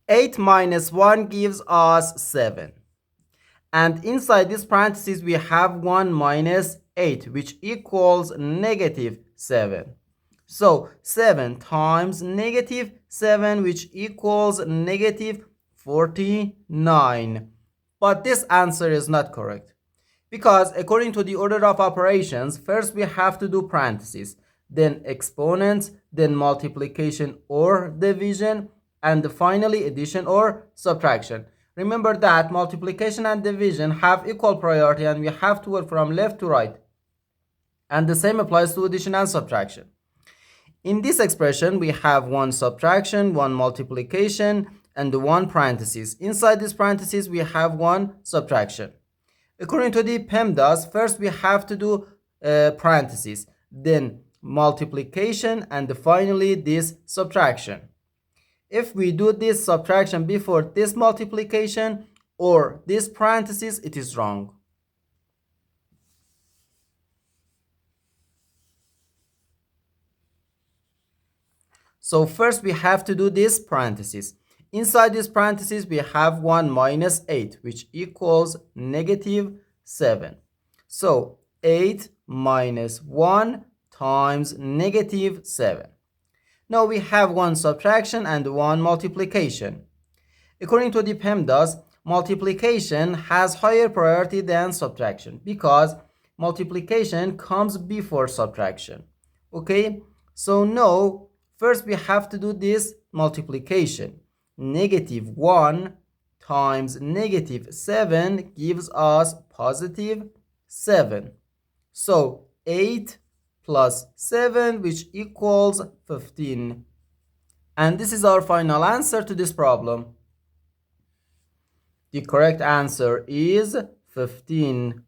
8 minus 1 gives us 7. And inside this parenthesis, we have 1 minus 8, which equals negative 7. So 7 times negative 7, which equals negative 49. But this answer is not correct. Because according to the order of operations, first we have to do parentheses, then exponents, then multiplication or division, and finally addition or subtraction. Remember that multiplication and division have equal priority and we have to work from left to right. And the same applies to addition and subtraction. In this expression, we have one subtraction, one multiplication, and one parenthesis. Inside this parenthesis, we have one subtraction. According to the PEMDAS, first we have to do parentheses, then multiplication, and finally this subtraction. If we do this subtraction before this multiplication or this parenthesis, it is wrong. So first we have to do this parenthesis. Inside this parenthesis, we have 1 minus 8, which equals negative 7. So 8 minus 1 times negative 7. Now we have one subtraction and one multiplication. According to the PEMDAS, multiplication has higher priority than subtraction because multiplication comes before subtraction. Okay, so now first we have to do this multiplication. Negative 1 times negative 7 gives us positive 7. So 8 plus 7, which equals 15. And this is our final answer to this problem. The correct answer is 15.